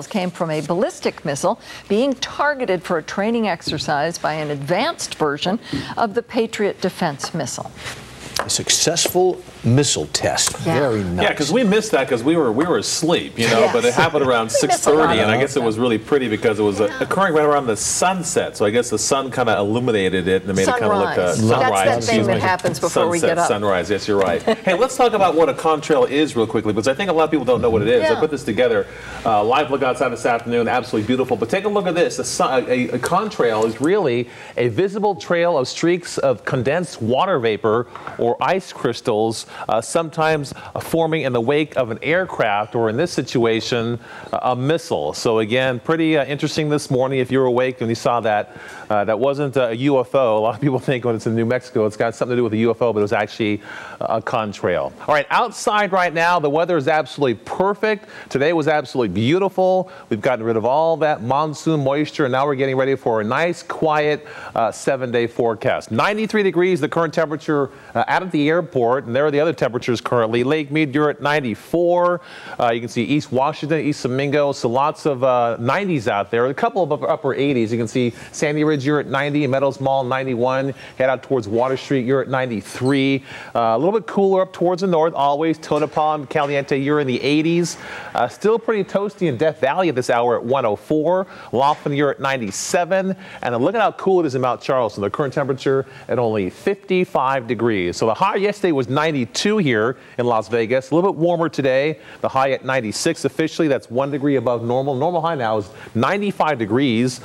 came from a ballistic missile being targeted for a training exercise by an advanced version of the Patriot defense missile. A successful missile test. Yeah. Very nice. Yeah, because we missed that because we were asleep, you know. Yes. But it happened around 6:30, and I guess it was really pretty because it was occurring right around the sunset. So I guess the sun kind of illuminated it and it made it kind of look sunrise. sunrise. That's that thing that happens before we get up. Sunrise. Yes, you're right. Hey, let's talk about what a contrail is real quickly because I think a lot of people don't know what it is. Yeah. I put this together. Live look outside this afternoon, absolutely beautiful. But take a look at this. A contrail is really a visible trail of streaks of condensed water vapor or ice crystals, sometimes forming in the wake of an aircraft, or in this situation, a missile. So again, pretty interesting this morning. If you were awake and you saw that, that wasn't a UFO. A lot of people think when it's in New Mexico, it's got something to do with a UFO, but it was actually a contrail. All right, outside right now, the weather is absolutely perfect. Today was absolutely beautiful. We've gotten rid of all that monsoon moisture, and now we're getting ready for a nice, quiet 7-day forecast. 93 degrees, the current temperature out at the airport, and there are the other temperatures currently. Lake Mead, you're at 94. You can see East Washington, East Domingo, so lots of 90s out there. A couple of upper 80s. You can see Sandy Ridge, you're at 90. Meadows Mall, 91. Head out towards Water Street, you're at 93. A little bit cooler up towards the north, always. Tonopah and Caliente, you're in the 80s. Still pretty toasty in Death Valley at this hour at 104. Laughlin, you're at 97. And look at how cool it is in Mount Charleston. The current temperature at only 55 degrees. So the high yesterday was 92 here in Las Vegas. A little bit warmer today. The high at 96 officially. That's 1 degree above normal. Normal high now is 95 degrees.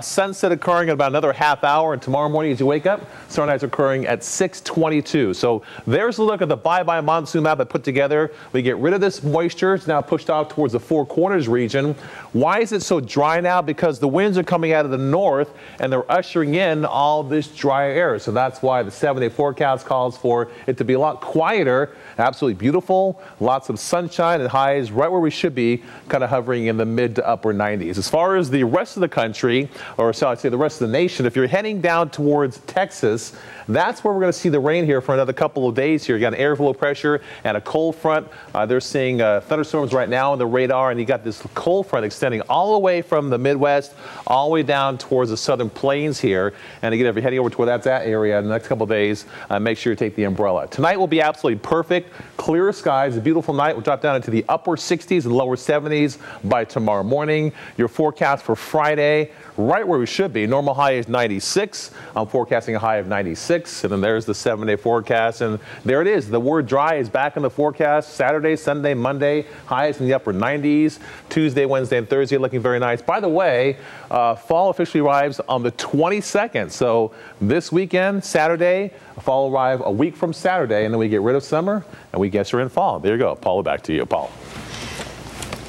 Sunset occurring in about another half hour. And tomorrow morning as you wake up, sunrise occurring at 6:22. So there's a look at the bye-bye monsoon map I put together. We get rid of this moisture. It's now pushed out towards the Four Corners region. Why is it so dry now? Because the winds are coming out of the north and they're ushering in all this dry air. So that's why the 7-day forecast calls for it to be a lot quieter. Absolutely beautiful, lots of sunshine and highs right where we should be, kind of hovering in the mid to upper 90s. As far as the rest of the country, or so I'd say the rest of the nation, if you're heading down towards Texas, that's where we're going to see the rain here for another couple of days here. You got an air low pressure and a cold front. They're seeing thunderstorms right now on the radar, and you got this cold front extending all the way from the Midwest all the way down towards the southern plains here. And again, if you're heading over to where that's that area in the next couple of days, make sure you take the umbrella. Tonight will be absolutely perfect. Clear skies, a beautiful night. We'll drop down into the upper 60s and lower 70s by tomorrow morning. Your forecast for Friday, right where we should be. Normal high is 96. I'm forecasting a high of 96. And then there's the 7-day forecast. And there it is. The word dry is back in the forecast. Saturday, Sunday, Monday, highs in the upper 90s. Tuesday, Wednesday, and Thursday looking very nice. By the way, fall officially arrives on the 22nd. So this weekend, Saturday, fall will arrive a week from Saturday, and then we get rid of summer, and we guess we're in fall. There you go. Paula, back to you. Paul.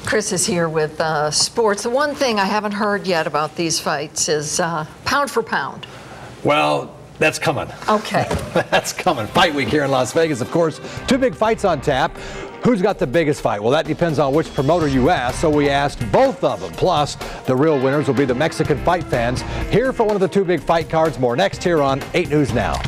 Chris is here with sports. The one thing I haven't heard yet about these fights is pound for pound. Well, that's coming. Okay. That's coming. Fight week here in Las Vegas, of course. 2 big fights on tap. Who's got the biggest fight? Well, that depends on which promoter you ask, so we asked both of them. Plus, the real winners will be the Mexican fight fans. Here for one of the 2 big fight cards. More next here on 8 News Now.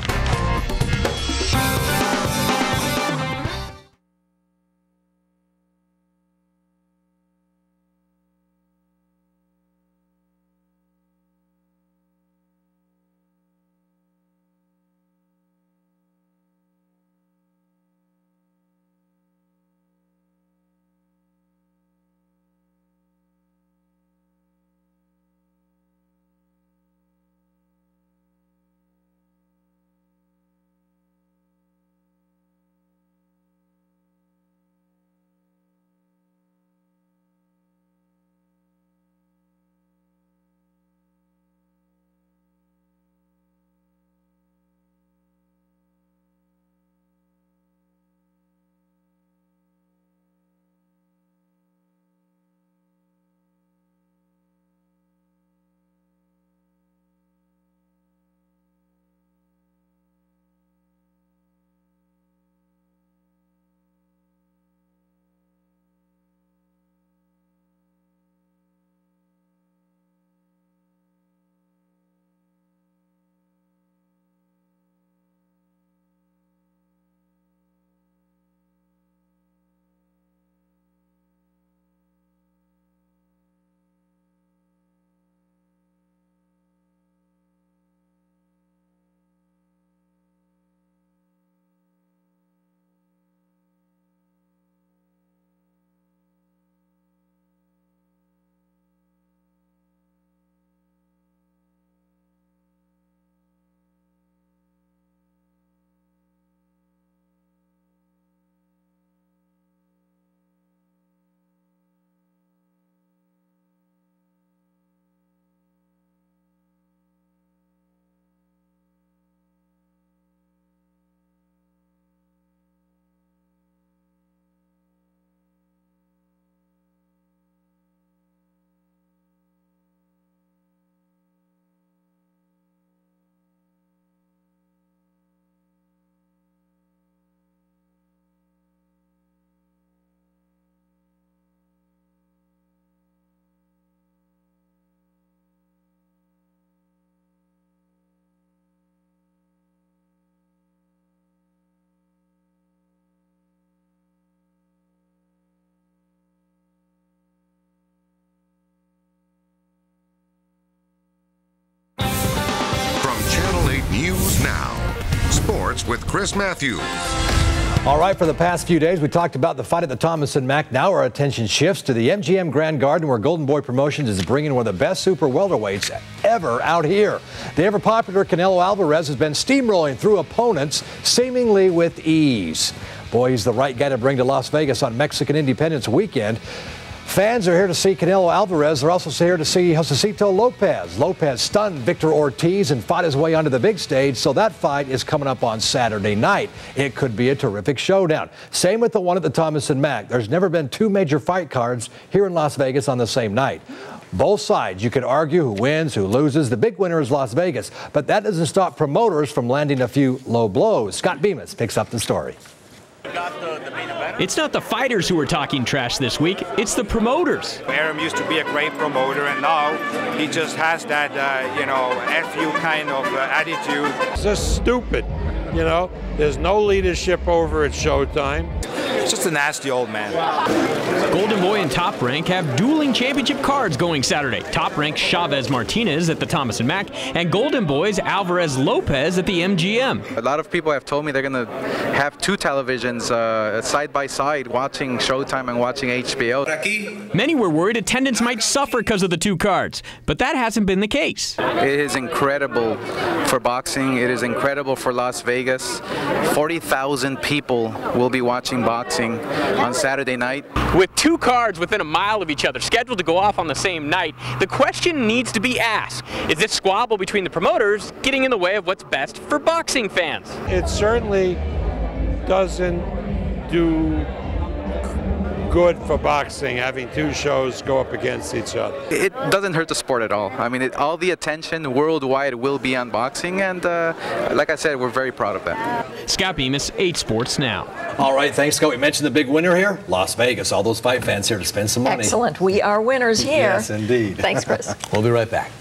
News Now. Sports with Chris Matthews. All right, for the past few days, we talked about the fight at the Thomas & Mack. Now our attention shifts to the MGM Grand Garden, where Golden Boy Promotions is bringing one of the best super welterweights ever out here. The ever-popular Canelo Alvarez has been steamrolling through opponents, seemingly with ease. Boy, he's the right guy to bring to Las Vegas on Mexican Independence Weekend. Fans are here to see Canelo Alvarez. They're also here to see Josesito Lopez. Lopez stunned Victor Ortiz and fought his way onto the big stage, so that fight is coming up on Saturday night. It could be a terrific showdown. Same with the one at the Thomas & Mack. There's never been two major fight cards here in Las Vegas on the same night. Both sides, you could argue who wins, who loses. The big winner is Las Vegas, but that doesn't stop promoters from landing a few low blows. Scott Bemis picks up the story. It's not the fighters who are talking trash this week, it's the promoters. Aram used to be a great promoter, and now he just has that, F-you kind of attitude. It's just stupid, There's no leadership over at Showtime. It's just a nasty old man. Golden Boy and Top Rank have dueling championship cards going Saturday. Top Rank Chavez Martinez at the Thomas & Mack, and Golden Boy's Alvarez Lopez at the MGM. A lot of people have told me they're going to have two televisions side by side, watching Showtime and watching HBO. Many were worried attendance might suffer because of the two cards, but that hasn't been the case. It is incredible for boxing. It is incredible for Las Vegas. 40,000 people will be watching boxing on Saturday night. With two cards within a mile of each other, scheduled to go off on the same night, the question needs to be asked: is this squabble between the promoters getting in the way of what's best for boxing fans? It certainly doesn't do good for boxing having two shows go up against each other. It doesn't hurt the sport at all. I mean, all the attention worldwide will be on boxing, and like I said, we're very proud of that. Scott Bemis, 8 Sports Now. All right, thanks, Scott. We mentioned the big winner here, Las Vegas. All those fight fans here to spend some money. Excellent. We are winners here. Yes, indeed. Thanks, Chris. We'll be right back.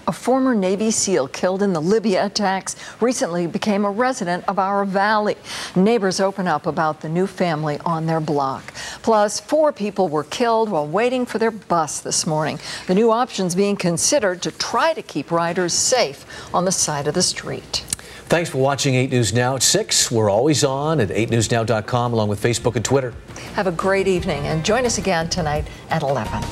A former Navy SEAL killed in the Libya attacks recently became a resident of our valley. Neighbors open up about the new family on their block. Plus, 4 people were killed while waiting for their bus this morning. The new options being considered to try to keep riders safe on the side of the street. Thanks for watching 8 News Now at 6. We're always on at 8newsnow.com along with Facebook and Twitter. Have a great evening and join us again tonight at 11.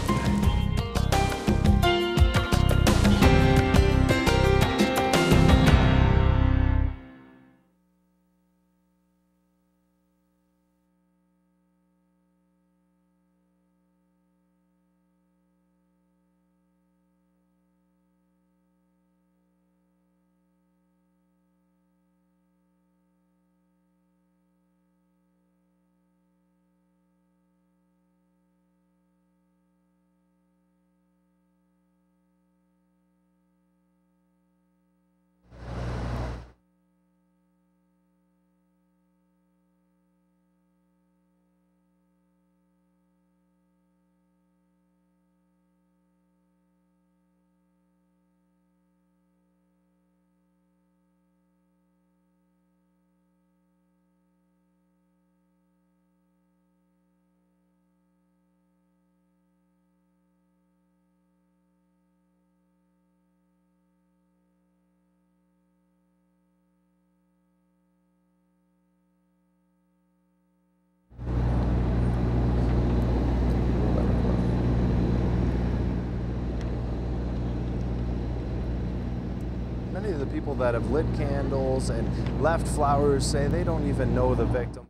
Many of the people that have lit candles and left flowers say they don't even know the victim.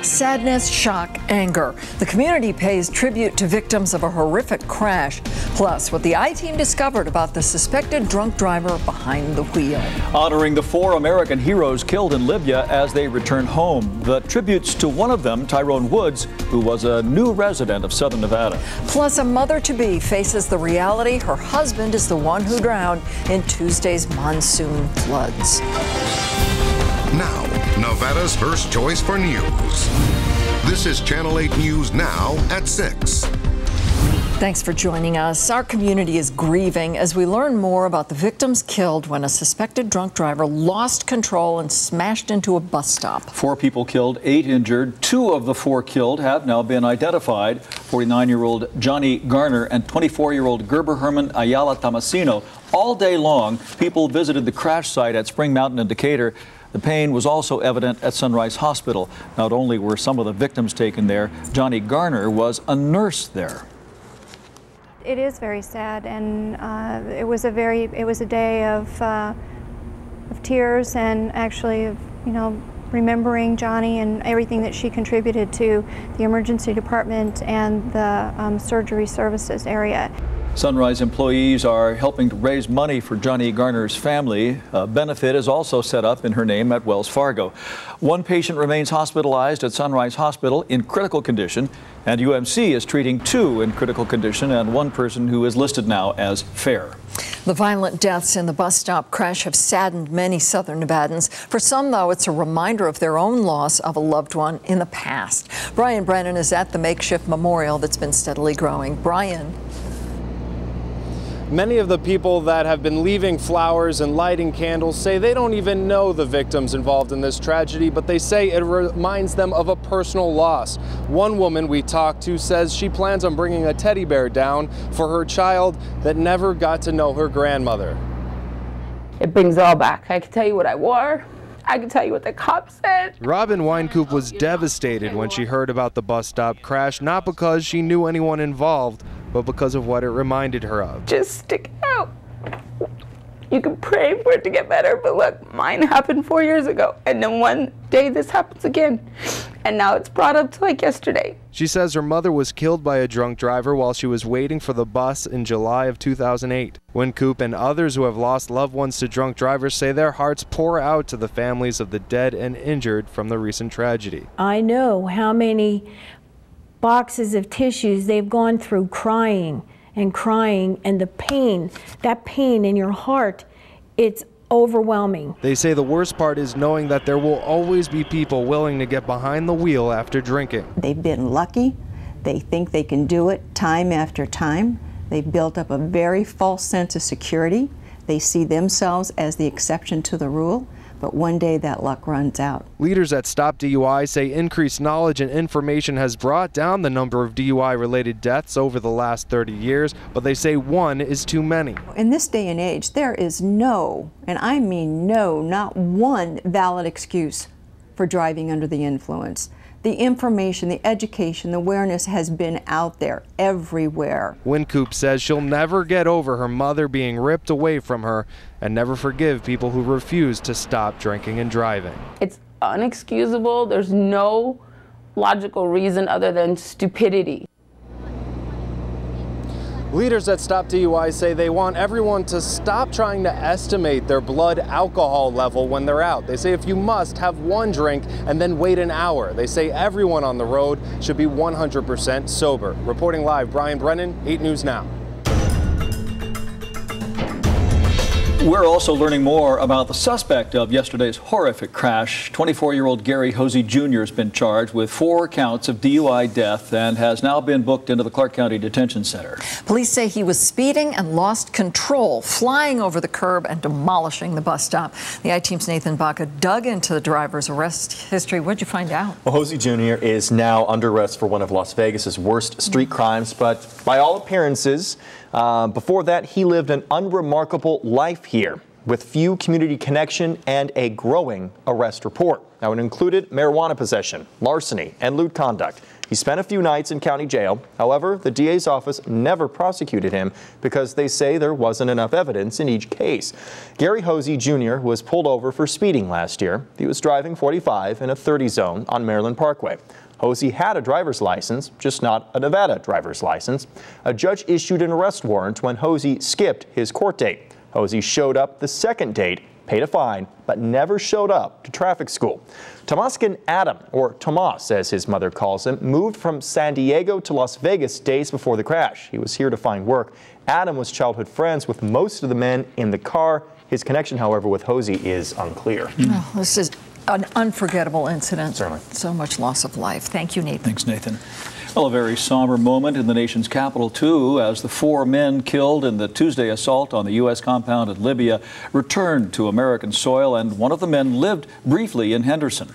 Sadness, shock, anger. The community pays tribute to victims of a horrific crash. Plus, what the I-Team discovered about the suspected drunk driver behind the wheel. Honoring the 4 American heroes killed in Libya as they return home. The tributes to one of them, Tyrone Woods, who was a new resident of Southern Nevada. Plus, a mother-to-be faces the reality her husband is the one who drowned in Tuesday's monsoon floods. Now, Nevada's first choice for news. This is Channel 8 News Now at 6. Thanks for joining us. Our community is grieving as we learn more about the victims killed when a suspected drunk driver lost control and smashed into a bus stop. 4 people killed, 8 injured. 2 of the 4 killed have now been identified. 49-year-old Johnny Garner and 24-year-old Gerber Herman Ayala Tomasino. All day long, people visited the crash site at Spring Mountain in Decatur. The pain was also evident at Sunrise Hospital. Not only were some of the victims taken there, Johnny Garner was a nurse there. It is very sad, and it was a day of tears and actually of remembering Johnny and everything that she contributed to the emergency department and the surgery services area. Sunrise employees are helping to raise money for Johnny Garner's family. A benefit is also set up in her name at Wells Fargo. One patient remains hospitalized at Sunrise Hospital in critical condition, and UMC is treating 2 in critical condition and 1 person who is listed now as fair. The violent deaths in the bus stop crash have saddened many Southern Nevadans. For some, though, it's a reminder of their own loss of a loved one in the past. Brian Brennan is at the makeshift memorial that's been steadily growing. Brian. Many of the people that have been leaving flowers and lighting candles say they don't even know the victims involved in this tragedy, but they say it reminds them of a personal loss. One woman we talked to says she plans on bringing a teddy bear down for her child that never got to know her grandmother. It brings it all back. I can tell you what I wore. I can tell you what the cop said. Robin Weinkoop was devastated when she heard about the bus stop crash, not because she knew anyone involved, but because of what it reminded her of. Just stick it out. You can pray for it to get better, but look, mine happened 4 years ago, and then one day this happens again, and now it's brought up to like yesterday. She says her mother was killed by a drunk driver while she was waiting for the bus in July of 2008. Wynkoop and others who have lost loved ones to drunk drivers say their hearts pour out to the families of the dead and injured from the recent tragedy. I know how many boxes of tissues they've gone through crying, and the pain, that pain in your heart, it's overwhelming. They say the worst part is knowing that there will always be people willing to get behind the wheel after drinking. They've been lucky. They think they can do it time after time. They've built up a very false sense of security. They see themselves as the exception to the rule, but one day that luck runs out. Leaders at Stop DUI say increased knowledge and information has brought down the number of DUI-related deaths over the last 30 years, but they say 1 is too many. In this day and age, there is no, and I mean no, not one valid excuse for driving under the influence. The information, the education, the awareness has been out there everywhere. Wynkoop says she'll never get over her mother being ripped away from her and never forgive people who refuse to stop drinking and driving. It's unexcusable. There's no logical reason other than stupidity. Leaders at Stop DUI say they want everyone to stop trying to estimate their blood alcohol level when they're out. They say if you must, have 1 drink and then wait an hour. They say everyone on the road should be 100% sober. Reporting live, Brian Brennan, 8 News Now. We're also learning more about the suspect of yesterday's horrific crash. 24-year-old Gary Hosey Jr. has been charged with 4 counts of DUI death and has now been booked into the Clark County Detention Center. Police say he was speeding and lost control, flying over the curb and demolishing the bus stop. The I-Team's Nathan Baca dug into the driver's arrest history. What'd you find out? Well, Hosey Jr. is now under arrest for one of Las Vegas's worst street crimes, but by all appearances, before that, he lived an unremarkable life here with few community connection and a growing arrest report. Now, it included marijuana possession, larceny, and lewd conduct. He spent a few nights in county jail. However, the DA's office never prosecuted him because they say there wasn't enough evidence in each case. Gary Hosey Jr. was pulled over for speeding last year. He was driving 45 in a 30 zone on Maryland Parkway. Hosey had a driver's license, just not a Nevada driver's license. A judge issued an arrest warrant when Hosey skipped his court date. Hosey showed up the second date, paid a fine, but never showed up to traffic school. Tomaskin Adam, or Tomas as his mother calls him, moved from San Diego to Las Vegas days before the crash. He was here to find work. Adam was childhood friends with most of the men in the car. His connection, however, with Hosey is unclear. Oh, this is an unforgettable incident. Certainly. So much loss of life. Thank you, Nathan. Thanks, Nathan. Well, a very somber moment in the nation's capital, too, as the 4 men killed in the Tuesday assault on the U.S. compound in Libya returned to American soil, and one of the men lived briefly in Henderson.